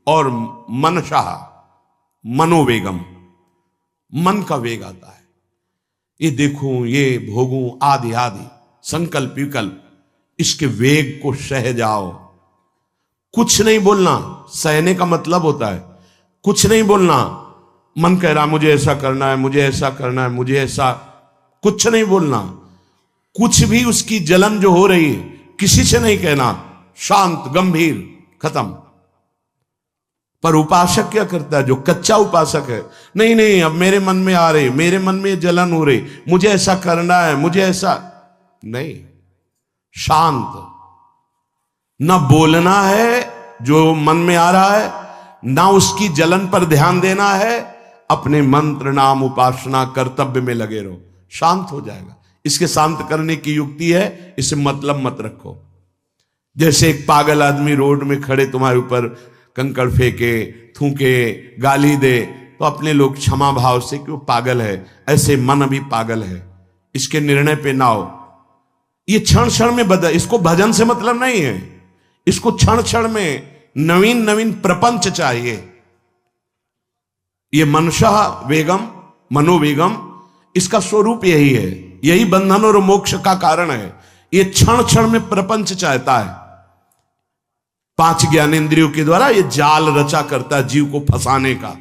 और मनशः मनोवेगम, मन का वेग आता है। ये देखूं, ये भोगूं, आदि आदि संकल्प विकल्प, इसके वेग को सह जाओ। कुछ नहीं बोलना, सहने का मतलब होता है कुछ नहीं बोलना। मन कह रहा मुझे ऐसा करना है, मुझे ऐसा करना है, मुझे ऐसा, कुछ नहीं बोलना। कुछ भी उसकी जलन जो हो रही है किसी से नहीं कहना, शांत गंभीर, खत्म। पर उपासक क्या करता है, जो कच्चा उपासक है, नहीं नहीं अब मेरे मन में आ रही, मेरे मन में जलन हो रही, मुझे ऐसा करना है, मुझे ऐसा नहीं। शांत, ना बोलना है जो मन में आ रहा है, ना उसकी जलन पर ध्यान देना है, अपने मंत्र नाम उपासना कर्तव्य में लगे रहो, शांत हो जाएगा। इसके शांत करने की युक्ति है, इसे मतलब मत रखो। जैसे एक पागल आदमी रोड में खड़े तुम्हारे ऊपर कंकड़ फेंके, थूके, गाली दे, तो अपने लोग क्षमा भाव से कि वो पागल है, ऐसे मन भी पागल है, इसके निर्णय पे ना हो। ये क्षण क्षण में बदल, इसको भजन से मतलब नहीं है, इसको क्षण क्षण में नवीन नवीन प्रपंच चाहिए। ये मनशः वेगम, मनोवेगम, इसका स्वरूप यही है, यही बंधन और मोक्ष का कारण है। ये क्षण क्षण में प्रपंच चाहता है। 5 ज्ञानेंद्रियों के द्वारा ये जाल रचा करता है जीव को फंसाने का।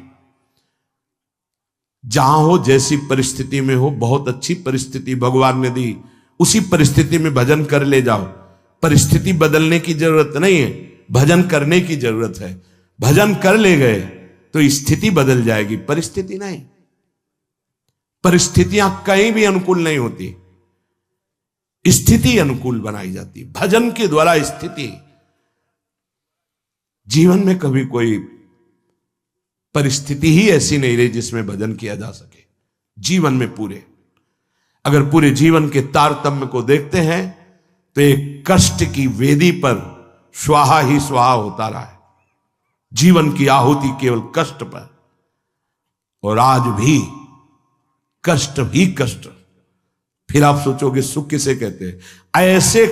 जहां हो, जैसी परिस्थिति में हो, बहुत अच्छी परिस्थिति भगवान ने दी, उसी परिस्थिति में भजन कर ले जाओ। परिस्थिति बदलने की जरूरत नहीं है, भजन करने की जरूरत है। भजन कर ले गए तो स्थिति बदल जाएगी, परिस्थिति नहीं। परिस्थितियां कहीं भी अनुकूल नहीं होती, स्थिति अनुकूल बनाई जाती। भजन के द्वारा स्थिति, जीवन में कभी कोई परिस्थिति ही ऐसी नहीं रही जिसमें भजन किया जा सके। जीवन में पूरे, अगर पूरे जीवन के तारतम्य को देखते हैं तो एक कष्ट की वेदी पर स्वाहा ही स्वाहा होता रहा है। जीवन की आहुति केवल कष्ट पर, और आज भी कष्ट ही कष्ट। फिर आप सोचोगे सुख किसे कहते हैं? ऐसे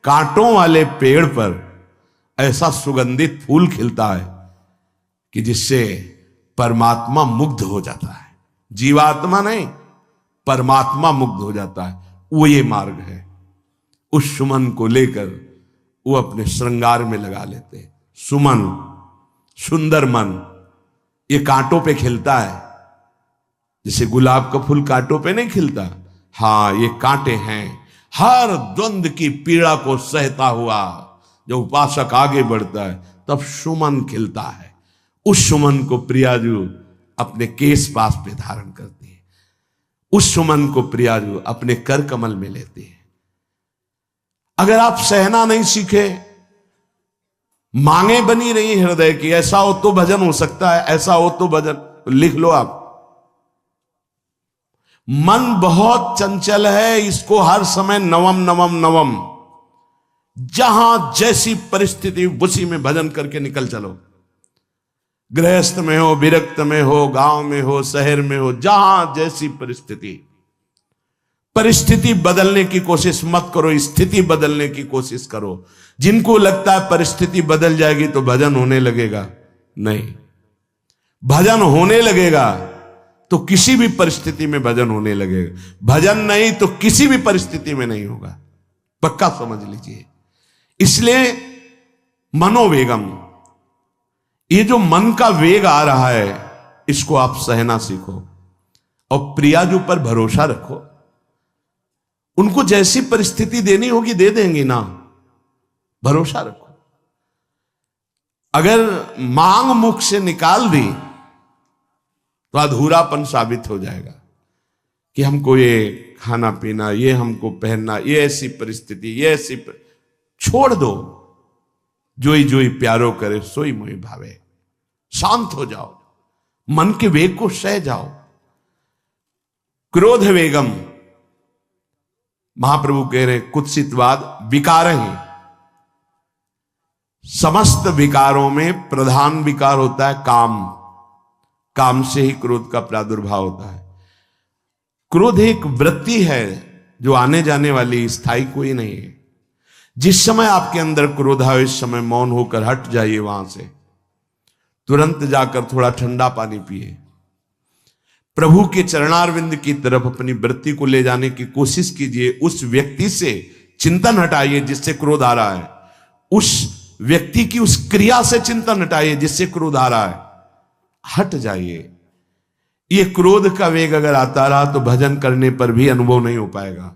कांटों वाले पेड़ पर ऐसा सुगंधित फूल खिलता है कि जिससे परमात्मा मुग्ध हो जाता है। जीवात्मा नहीं, परमात्मा मुग्ध हो जाता है। वो ये मार्ग है। उस सुमन को लेकर वो अपने श्रृंगार में लगा लेते हैं। सुमन, सुंदर मन, ये कांटों पे खिलता है। जैसे गुलाब का फूल कांटों पे नहीं खिलता, हाँ ये कांटे हैं। हर द्वंद की पीड़ा को सहता हुआ जब उपासक आगे बढ़ता है तब सुमन खिलता है। उस सुमन को प्रियाजू अपने केश पास पे धारण करती है। उस सुमन को प्रियाजू अपने कर कमल में लेती है। अगर आप सहना नहीं सीखे, मांगे बनी रही हृदय की, ऐसा हो तो भजन हो सकता है, ऐसा हो तो भजन, लिख लो आप। मन बहुत चंचल है, इसको हर समय नवम नवम नवम, जहां जैसी परिस्थिति उसी में भजन करके निकल चलो। गृहस्थ में हो, विरक्त में हो, गांव में हो, शहर में हो, जहां जैसी परिस्थिति, परिस्थिति बदलने की कोशिश मत करो, स्थिति बदलने की कोशिश करो। जिनको लगता है परिस्थिति बदल जाएगी तो भजन होने लगेगा, नहीं। भजन होने लगेगा तो किसी भी परिस्थिति में भजन होने लगेगा। भजन नहीं तो किसी भी परिस्थिति में नहीं होगा, पक्का समझ लीजिए। इसलिए मनोवेगम, ये जो मन का वेग आ रहा है, इसको आप सहना सीखो और प्रियाजू पर भरोसा रखो। उनको जैसी परिस्थिति देनी होगी दे देंगी ना, भरोसा रखो। अगर मांग मुख से निकाल दी तो अधूरापन साबित हो जाएगा कि हमको ये खाना पीना, ये हमको पहनना, ये ऐसी परिस्थिति, ये ऐसी छोड़ दो। जोई जोई प्यारो करे सोई मोहि भावे। शांत हो जाओ, मन के वेग को सह जाओ। क्रोध वेगम, महाप्रभु कह रहे कुत्सितवाद विकार ही। समस्त विकारों में प्रधान विकार होता है काम। काम से ही क्रोध का प्रादुर्भाव होता है। क्रोध एक वृत्ति है जो आने जाने वाली, स्थायी कोई नहीं है। जिस समय आपके अंदर क्रोध आए, इस समय मौन होकर हट जाइए वहां से। तुरंत जाकर थोड़ा ठंडा पानी पिए। प्रभु के चरणारविंद की तरफ अपनी वृत्ति को ले जाने की कोशिश कीजिए। उस व्यक्ति से चिंतन हटाइए जिससे क्रोध आ रहा है, उस व्यक्ति की उस क्रिया से चिंतन हटाइए जिससे क्रोध आ रहा है, हट जाइए। ये क्रोध का वेग अगर आता रहा तो भजन करने पर भी अनुभव नहीं हो पाएगा।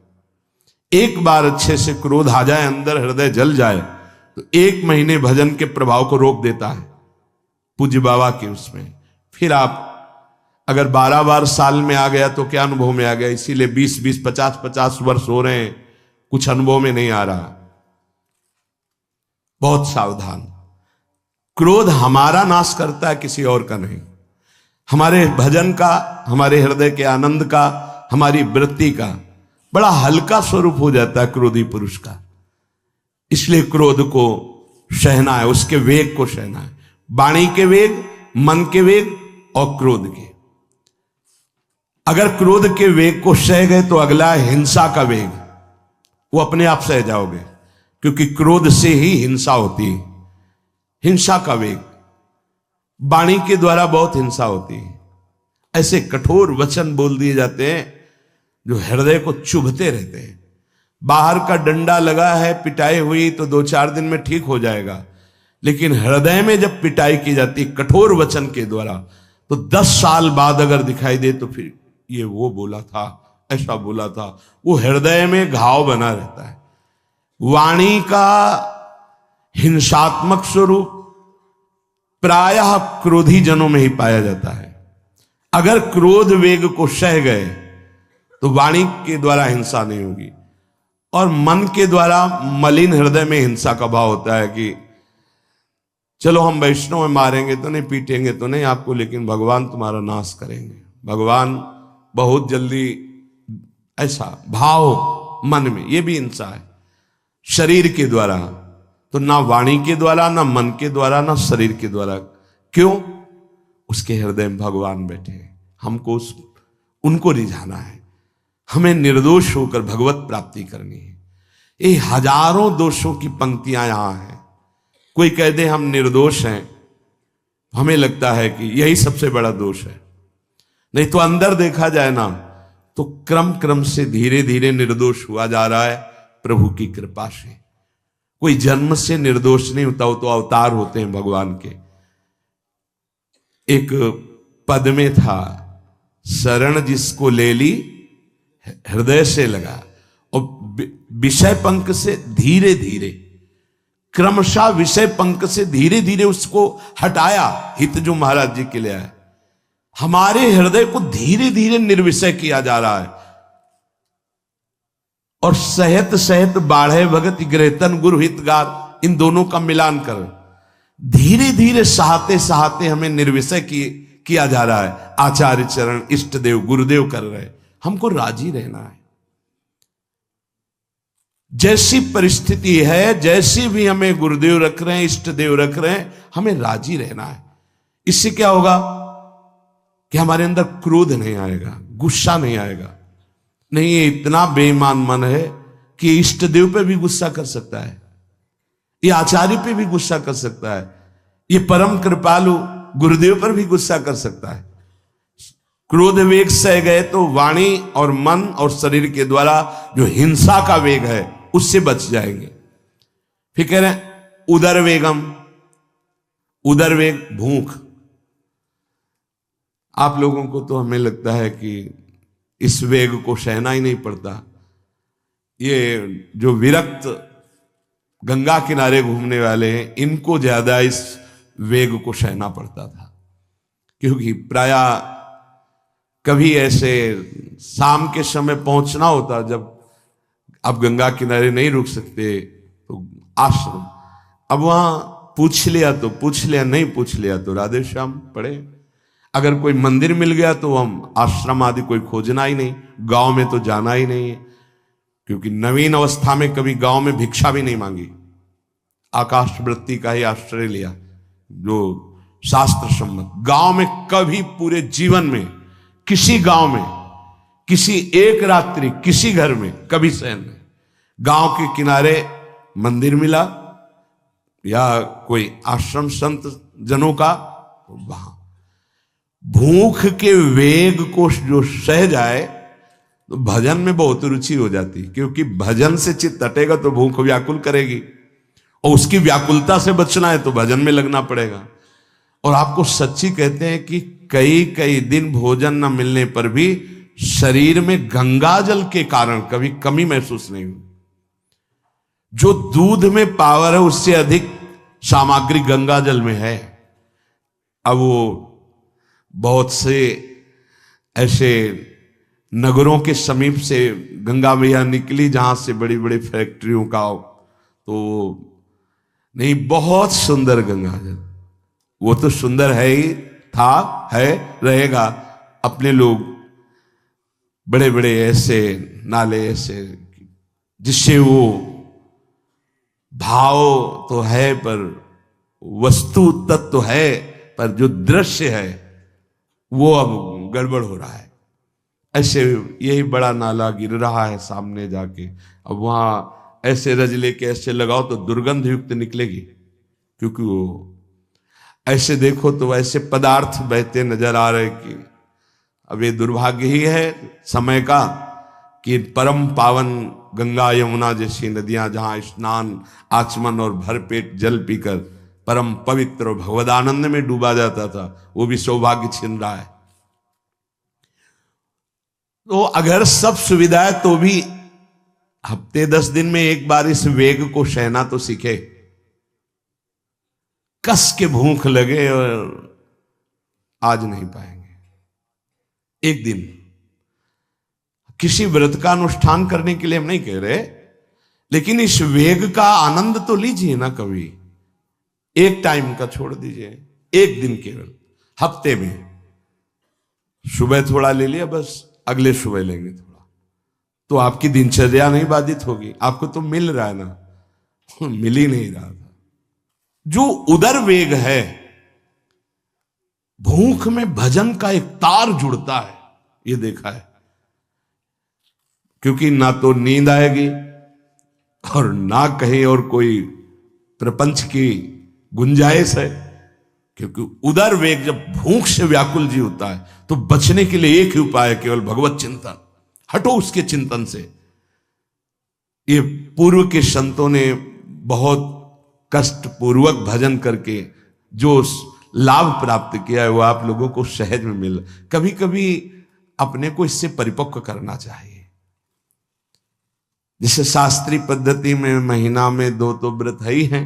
एक बार अच्छे से क्रोध आ जाए, अंदर हृदय जल जाए, तो 1 महीने भजन के प्रभाव को रोक देता है पूज्य बाबा के उसमें। फिर आप अगर 12 बार साल में आ गया तो क्या अनुभव में आ गया। इसीलिए 20-20, 50-50 वर्ष हो रहे हैं, कुछ अनुभव में नहीं आ रहा। बहुत सावधान। क्रोध हमारा नाश करता है, किसी और का नहीं। हमारे भजन का, हमारे हृदय के आनंद का, हमारी वृत्ति का बड़ा हल्का स्वरूप हो जाता है क्रोधी पुरुष का। इसलिए क्रोध को सहना है, उसके वेग को सहना है। वाणी के वेग, मन के वेग और क्रोध के। अगर क्रोध के वेग को सह गए तो अगला है हिंसा का वेग। वो अपने आप सह जाओगे, क्योंकि क्रोध से ही हिंसा होती है। हिंसा का वेग, वाणी के द्वारा बहुत हिंसा होती है। ऐसे कठोर वचन बोल दिए जाते हैं जो हृदय को चुभते रहते हैं। बाहर का डंडा लगा है, पिटाई हुई तो 2-4 दिन में ठीक हो जाएगा, लेकिन हृदय में जब पिटाई की जाती है कठोर वचन के द्वारा, तो 10 साल बाद अगर दिखाई दे तो फिर ये वो बोला था, ऐसा बोला था, वो हृदय में घाव बना रहता है। वाणी का हिंसात्मक स्वरूप प्रायः क्रोधी जनों में ही पाया जाता है। अगर क्रोध वेग को सह गए तो वाणी के द्वारा हिंसा नहीं होगी। और मन के द्वारा मलिन हृदय में हिंसा का भाव होता है कि चलो हम वैष्णव में मारेंगे तो नहीं, पीटेंगे तो नहीं आपको, लेकिन भगवान तुम्हारा नाश करेंगे, भगवान बहुत जल्दी, ऐसा भाव मन में, ये भी हिंसा है। शरीर के द्वारा तो ना वाणी के द्वारा, ना मन के द्वारा, ना शरीर के द्वारा। क्यों? उसके हृदय में भगवान बैठे हैं, हमको उनको रिझाना है, हमें निर्दोष होकर भगवत प्राप्ति करनी है। ये हजारों दोषों की पंक्तियां यहां हैं। कोई कह दे हम निर्दोष हैं, हमें लगता है कि यही सबसे बड़ा दोष है। नहीं तो अंदर देखा जाए ना तो क्रम क्रम से धीरे धीरे निर्दोष हुआ जा रहा है प्रभु की कृपा से। कोई जन्म से निर्दोष नहीं होता, वो तो अवतार होते हैं भगवान के। एक पद में था, शरण जिसको ले ली हृदय से लगा, और विषय पंख से धीरे धीरे, क्रमशः विषय पंख से धीरे धीरे उसको हटाया। हित जो महाराज जी के लिए आए, हमारे हृदय को धीरे धीरे निर्विषय किया जा रहा है। और सहत सहत बाढ़े भगत ग्रहतन गुरु हितगार, इन दोनों का मिलान कर धीरे धीरे सहाते सहाते हमें निर्विषय किया जा रहा है। आचार्य चरण, इष्ट देव, गुरुदेव कर रहे, हमको राजी रहना है। जैसी परिस्थिति है, जैसी भी हमें गुरुदेव रख रहे हैं, इष्ट देव रख रहे हैं, हमें राजी रहना है। इससे क्या होगा कि हमारे अंदर क्रोध नहीं आएगा, गुस्सा नहीं आएगा। नहीं, ये इतना बेईमान मन है कि इष्ट देव पे भी गुस्सा कर सकता है, ये आचार्य पे भी गुस्सा कर सकता है, ये परम कृपालु गुरुदेव पर भी गुस्सा कर सकता है। क्रोध वेग सह गए तो वाणी और मन और शरीर के द्वारा जो हिंसा का वेग है उससे बच जाएंगे। फिर कह रहे हैं उदर वेगम, उदर वेग भूख। आप लोगों को तो हमें लगता है कि इस वेग को सहना ही नहीं पड़ता। ये जो विरक्त गंगा किनारे घूमने वाले हैं, इनको ज्यादा इस वेग को सहना पड़ता था, क्योंकि प्रायः कभी ऐसे शाम के समय पहुंचना होता, जब आप गंगा किनारे नहीं रुक सकते तो आश्रम, अब वहां पूछ लिया तो पूछ लिया, नहीं पूछ लिया तो राधे श्याम पढ़े। अगर कोई मंदिर मिल गया तो हम आश्रम आदि कोई खोजना ही नहीं, गांव में तो जाना ही नहीं है, क्योंकि नवीन अवस्था में कभी गांव में भिक्षा भी नहीं मांगी, आकाश वृत्ति का ही आश्रय लिया जो शास्त्र सम्मत। गांव में कभी पूरे जीवन में किसी गांव में किसी एक रात्रि किसी घर में कभी शयन नहीं। गांव के किनारे मंदिर मिला या कोई आश्रम संत जनों का, वहां भूख के वेग को जो सह जाए तो भजन में बहुत रुचि हो जाती, क्योंकि भजन से चित्त हटेगा तो भूख व्याकुल करेगी, और उसकी व्याकुलता से बचना है तो भजन में लगना पड़ेगा। और आपको सच्ची कहते हैं कि कई कई दिन भोजन न मिलने पर भी शरीर में गंगा जल के कारण कभी कमी महसूस नहीं हुई। जो दूध में पावर है उससे अधिक सामग्री गंगा जल में है। अब वो बहुत से ऐसे नगरों के समीप से गंगा मैया निकली जहां से बड़ी बड़ी फैक्ट्रियों का, तो नहीं, बहुत सुंदर गंगा जल, वो तो सुंदर है ही, था, है, रहेगा। अपने लोग बड़े बड़े ऐसे नाले ऐसे जिससे वो भाव तो है पर वस्तु तत्व तो है, पर जो दृश्य है वो अब गड़बड़ हो रहा है। ऐसे यही बड़ा नाला गिर रहा है सामने जाके, अब वहां ऐसे रज लेके ऐसे लगाओ तो दुर्गंध युक्त निकलेगी, क्योंकि वो ऐसे देखो तो ऐसे पदार्थ बहते नजर आ रहे कि अब ये दुर्भाग्य ही है समय का कि परम पावन गंगा यमुना जैसी नदियां जहां स्नान आचमन और भरपेट जल पीकर परम पवित्र और भगवदानंद में डूबा जाता था, वो भी सौभाग्य छिन रहा है। तो अगर सब सुविधा है तो भी हफ्ते 10 दिन में एक बार इस वेग को सहना तो सीखे। कस के भूख लगे और आज नहीं पाएंगे। एक दिन किसी व्रत का अनुष्ठान करने के लिए हम नहीं कह रहे, लेकिन इस वेग का आनंद तो लीजिए ना कभी। एक टाइम का छोड़ दीजिए, एक दिन केवल हफ्ते में सुबह थोड़ा ले लिया, बस अगले सुबह लेंगे थोड़ा, तो आपकी दिनचर्या नहीं बाधित होगी। आपको तो मिल रहा है ना, मिल ही नहीं रहा था। जो उदर वेग है, भूख में भजन का एक तार जुड़ता है, ये देखा है। क्योंकि ना तो नींद आएगी और ना कहीं और कोई प्रपंच की गुंजाइश है, क्योंकि उदर वेग जब भूख से व्याकुल जी होता है तो बचने के लिए एक ही उपाय है, केवल भगवत चिंतन। हटो उसके चिंतन से। ये पूर्व के संतों ने बहुत कष्ट पूर्वक भजन करके जो लाभ प्राप्त किया है वो आप लोगों को सहज में मिल। कभी कभी अपने को इससे परिपक्व करना चाहिए। जैसे शास्त्रीय पद्धति में महीना में 2 तो व्रत है ही हैं,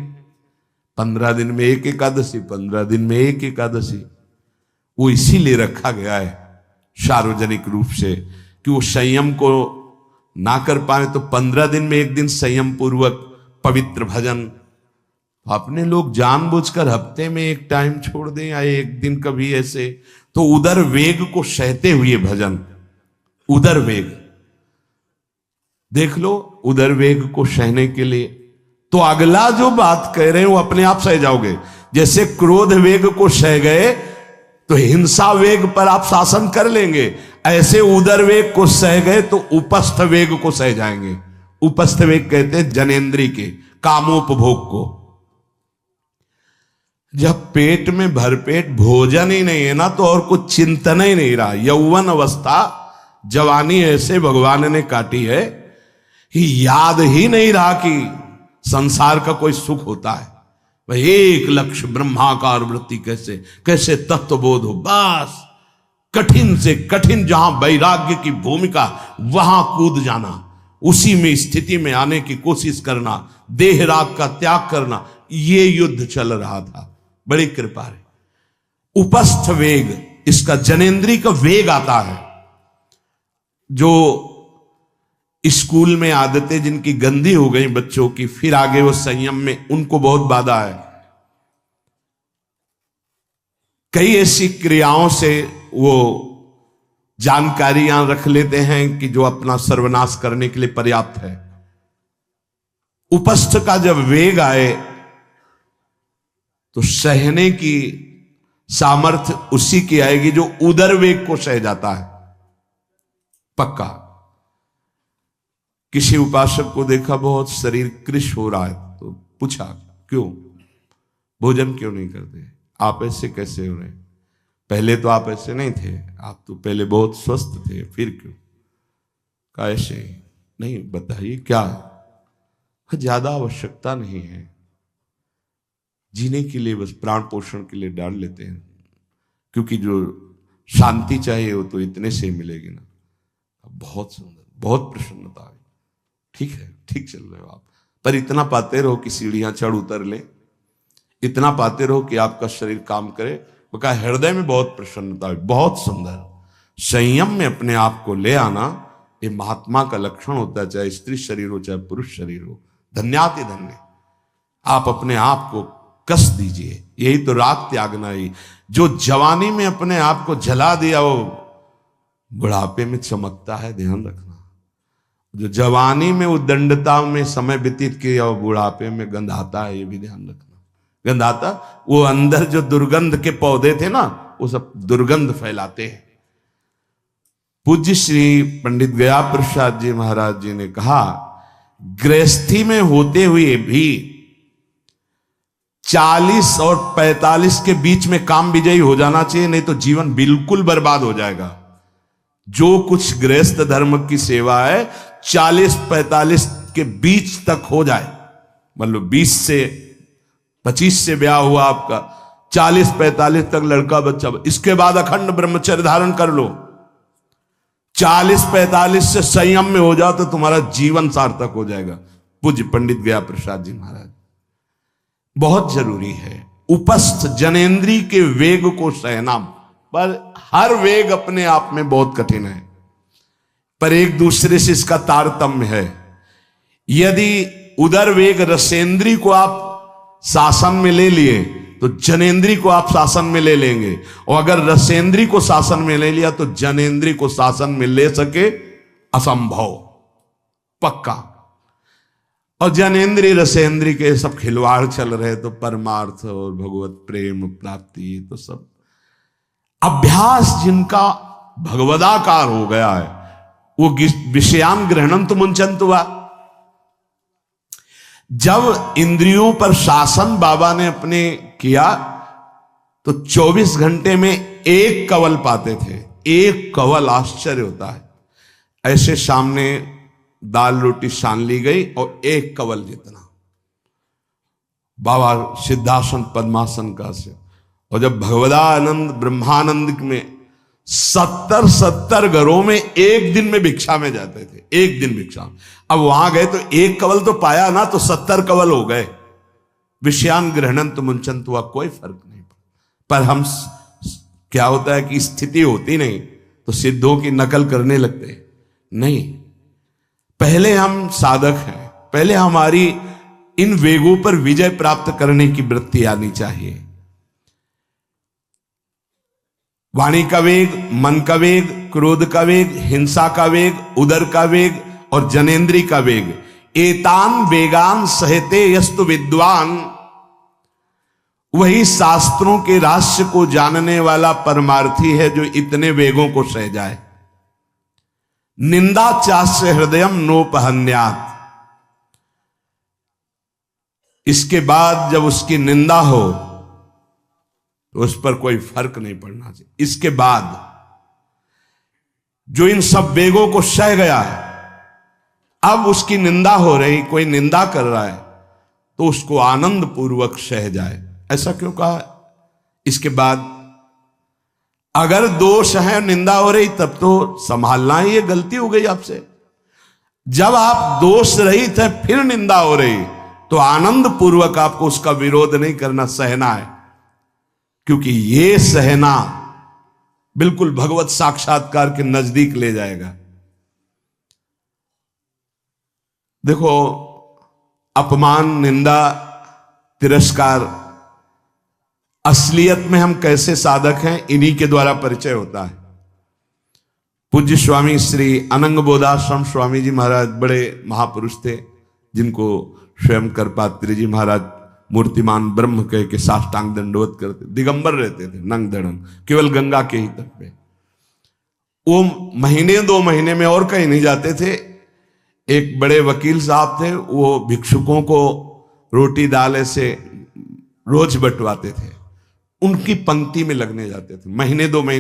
15 दिन में एक एकादशी, 15 दिन में एक एकादशी। वो इसीलिए रखा गया है सार्वजनिक रूप से कि वो संयम को ना कर पाए तो 15 दिन में एक दिन संयम पूर्वक पवित्र भजन। अपने लोग जानबूझकर हफ्ते में एक टाइम छोड़ दें या एक दिन कभी ऐसे, तो उदर वेग को सहते हुए भजन। उदर वेग देख लो, उदर वेग को सहने के लिए तो अगला जो बात कह रहे हैं वो अपने आप सह जाओगे। जैसे क्रोध वेग को सह गए तो हिंसा वेग पर आप शासन कर लेंगे, ऐसे उदर वेग को सह गए तो उपस्थ वेग को सह जाएंगे। उपस्थ वेग कहते हैं जनेन्द्री के कामोपभोग को। जब पेट में भरपेट भोजन ही नहीं है ना तो और कुछ चिंतन ही नहीं रहा। यौवन अवस्था जवानी ऐसे भगवान ने काटी है कि याद ही नहीं रहा कि संसार का कोई सुख होता है। भाई एक लक्ष्य ब्रह्माकार वृत्ति कैसे कैसे तत्वबोध हो, बस कठिन से कठिन जहां वैराग्य की भूमिका वहां कूद जाना, उसी में स्थिति में आने की कोशिश करना, देह राग का त्याग करना, ये युद्ध चल रहा था। बड़ी कृपा है। उपस्थ वेग, इसका जनेन्द्री का वेग आता है। जो स्कूल में आदतें जिनकी गंदी हो गई बच्चों की, फिर आगे वो संयम में, उनको बहुत बाधा है। कई ऐसी क्रियाओं से वो जानकारियां रख लेते हैं कि जो अपना सर्वनाश करने के लिए पर्याप्त है। उपस्थ का जब वेग आए तो सहने की सामर्थ्य उसी की आएगी जो उदर वेग को सह जाता है। पक्का। किसी उपासक को देखा बहुत शरीर कृश हो रहा है तो पूछा क्यों, भोजन क्यों नहीं करते? आप ऐसे कैसे हो रहे हैं? पहले तो आप ऐसे नहीं थे, आप तो पहले बहुत स्वस्थ थे, फिर क्यों? कहा ऐसे नहीं, बताइए क्या? ज्यादा आवश्यकता नहीं है, जीने के लिए बस प्राण पोषण के लिए डाल लेते हैं, क्योंकि जो शांति चाहिए वो तो इतने से मिलेगी ना। बहुत सुंदर, बहुत प्रसन्नता है। ठीक है, ठीक चल रहे हो आप, पर इतना पाते रहो कि सीढ़ियां चढ़ उतर ले, इतना पाते रहो कि आपका शरीर काम करे। वो कहा हृदय में बहुत प्रसन्नता है, बहुत सुंदर। संयम में अपने आप को ले आना ये महात्मा का लक्षण होता है, चाहे स्त्री शरीर हो चाहे पुरुष शरीर हो। धन्याति धन्य। आप अपने आप को कस दीजिए, यही तो राग त्यागना ही। जो जवानी में अपने आप को जला दिया वो बुढ़ापे में चमकता है, ध्यान रखना। जो जवानी में उद्दंडता में समय व्यतीत किया वो बुढ़ापे में गंधाता है, ये भी ध्यान रखना। गंधाता वो अंदर जो दुर्गंध के पौधे थे ना, वो सब दुर्गंध फैलाते हैं। पूज्य श्री पंडित गया प्रसाद जी महाराज जी ने कहा, गृहस्थी में होते हुए भी 40 और 45 के बीच में काम विजयी हो जाना चाहिए, नहीं तो जीवन बिल्कुल बर्बाद हो जाएगा। जो कुछ गृहस्थ धर्म की सेवा है 40-45 के बीच तक हो जाए, मतलब 20 से 25 से ब्याह हुआ आपका, 40-45 तक लड़का बच्चा, इसके बाद अखंड ब्रह्मचर्य धारण कर लो। 40-45 से संयम में हो जाओ तो तुम्हारा जीवन सार्थक हो जाएगा। पूज्य पंडित गया प्रसाद जी महाराज। बहुत जरूरी है उपस्थ जनेन्द्री के वेग को सहना, पर हर वेग अपने आप में बहुत कठिन है, पर एक दूसरे से इसका तारतम्य है। यदि उदर वेग रसेंद्री को आप शासन में ले लिए तो जनेन्द्री को आप शासन में ले लेंगे, और अगर रसेंद्री को शासन में ले लिया तो जनेन्द्री को शासन में ले सके असंभव, पक्का। और जनेन्द्री रसेंद्री के सब खिलवाड़ चल रहे, तो परमार्थ और भगवत प्रेम प्राप्ति तो सब अभ्यास जिनका भगवदाकार हो गया है, वो विषयान ग्रहणंत मुंचंत हुआ। जब इंद्रियों पर शासन बाबा ने अपने किया तो 24 घंटे में एक कवल पाते थे, एक कवल। आश्चर्य होता है। ऐसे सामने दाल रोटी सान ली गई और एक कवल जितना बाबा सिद्धासन पद्मासन का से। और जब भगवदानंद ब्रह्मानंद में 70 घरों में एक दिन में भिक्षा में जाते थे, एक दिन भिक्षा। अब वहां गए तो एक कवल तो पाया ना, तो 70 कवल हो गए। विषयान ग्रहणंत मुंचंत हुआ, कोई फर्क नहीं पर हम क्या होता है कि स्थिति होती नहीं तो सिद्धों की नकल करने लगते नहीं। पहले हम साधक हैं, पहले हमारी इन वेगों पर विजय प्राप्त करने की वृत्ति आनी चाहिए। वाणी का वेग, मन का वेग, क्रोध का वेग, हिंसा का वेग, उदर का वेग और जनेन्द्री का वेग। एतान वेगान सहते यस्तु विद्वान, वही शास्त्रों के रहस्य को जानने वाला परमार्थी है जो इतने वेगों को सह जाए। निंदा चास्य हृदयम नोपहन्यात्, इसके बाद जब उसकी निंदा हो तो उस पर कोई फर्क नहीं पड़ना चाहिए। इसके बाद जो इन सब वेगों को सह गया है, अब उसकी निंदा हो रही, कोई निंदा कर रहा है तो उसको आनंद पूर्वक सह जाए। ऐसा क्यों कहा? इसके बाद अगर दोष है, निंदा हो रही, तब तो संभालना ही, ये गलती हो गई आपसे। जब आप दोष रहित है फिर निंदा हो रही तो आनंद पूर्वक आपको उसका विरोध नहीं करना, सहना है। क्योंकि ये सहना बिल्कुल भगवत साक्षात्कार के नजदीक ले जाएगा। देखो, अपमान, निंदा, तिरस्कार, असलियत में हम कैसे साधक हैं इन्हीं के द्वारा परिचय होता है। पूज्य स्वामी श्री अनंग बोधाश्रम स्वामी जी महाराज बड़े महापुरुष थे, जिनको स्वयं करपात्री जी महाराज मूर्तिमान ब्रह्म कह के साष्टांग दंडवत करते, दिगंबर रहते थे, नंग धड़ंग, केवल गंगा के ही तट पे। वो महीने 2 महीने में और कहीं नहीं जाते थे। एक बड़े वकील साहब थे, वो भिक्षुकों को रोटी दाल ऐसे रोज बंटवाते थे। उनकी पंक्ति में लगने जाते थे, महीने 2 महीने